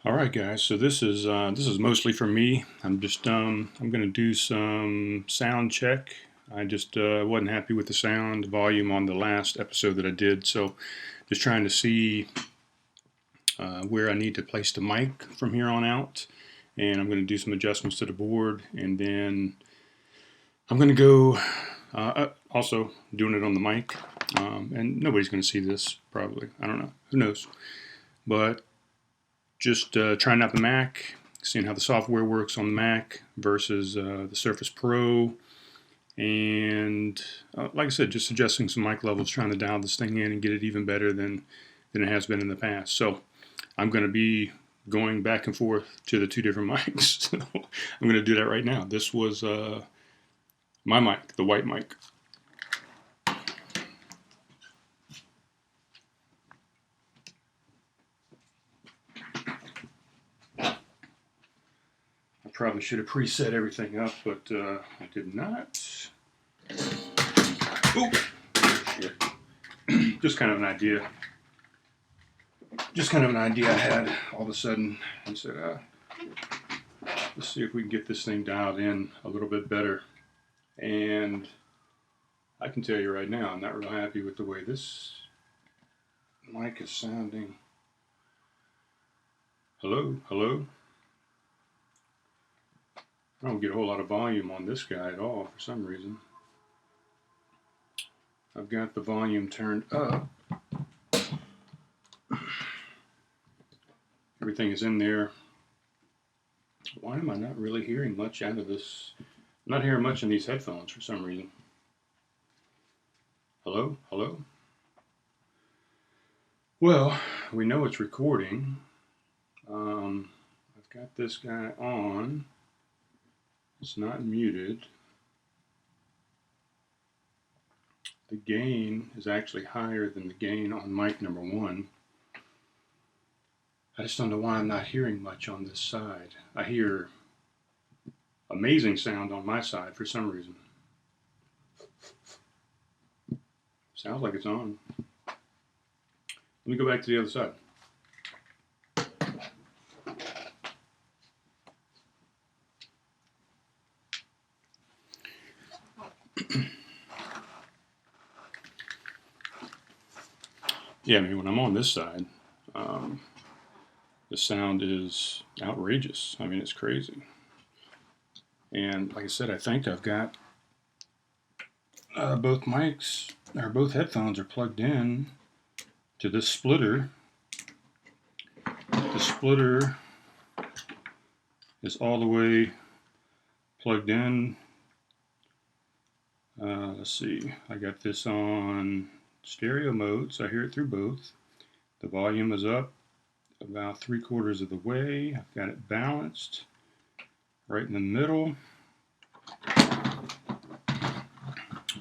All right, guys. So this is mostly for me. I'm gonna do some sound check. I just wasn't happy with the sound volume on the last episode that I did, so just trying to see where I need to place the mic from here on out. And I'm going to do some adjustments to the board, and then I'm going to go also doing it on the mic. And nobody's going to see this probably. I don't know. Who knows? But just trying out the Mac, seeing how the software works on the Mac versus the Surface Pro. And like I said, just adjusting some mic levels, trying to dial this thing in and get it even better than it has been in the past. So I'm going to be going back and forth to the two different mics. So I'm going to do that right now. This was my mic, the white mic. I probably should have preset everything up, but I did not. Oh, shit. Just kind of an idea. I had all of a sudden. I said, let's see if we can get this thing dialed in a little bit better. And I can tell you right now, I'm not real happy with the way this mic is sounding. Hello, hello. I don't get a whole lot of volume on this guy at all for some reason. I've got the volume turned up. Everything is in there. Why am I not really hearing much out of this? I'm not hearing much in these headphones for some reason. Hello? Hello? Well, we know it's recording. I've got this guy on. It's not muted. The gain is actually higher than the gain on mic number 1. I just don't know why I'm not hearing much on this side. I hear amazing sound on my side for some reason. Sounds like it's on. Let me go back to the other side. Yeah, I mean, when I'm on this side, the sound is outrageous. I mean, it's crazy. And like I said, I think I've got both mics, or both headphones are plugged in to this splitter. The splitter is all the way plugged in. Let's see, I got this on stereo mode, so I hear it through both. The volume is up about 3/4 of the way. I've got it balanced right in the middle. So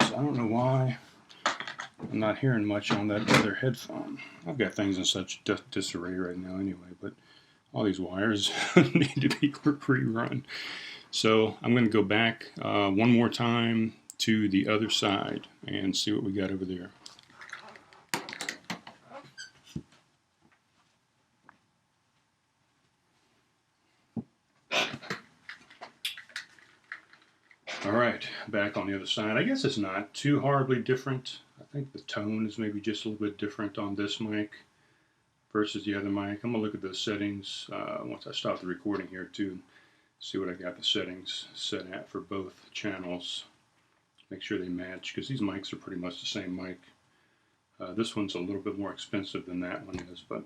I don't know why I'm not hearing much on that other headphone. I've got things in such disarray right now anyway, but all these wires need to be rerun. So I'm going to go back one more time to the other side and see what we got over there. All right, back on the other side. I guess it's not too horribly different. I think the tone is maybe just a little bit different on this mic versus the other mic. I'm gonna look at those settings once I stop the recording here too. See what I got the settings set at for both channels. Make sure they match, because these mics are pretty much the same mic. This one's a little bit more expensive than that one is, but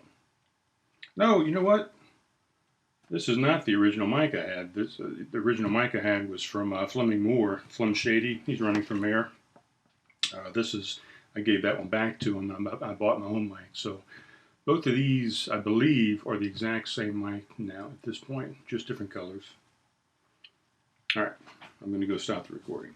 no, you know what? This is not the original mic I had. The original mic I had was from Fleming Moore, Flem Shady. He's running for mayor. I gave that one back to him. I bought my own mic. So both of these, I believe, are the exact same mic now at this point, just different colors. All right, I'm going to go stop the recording.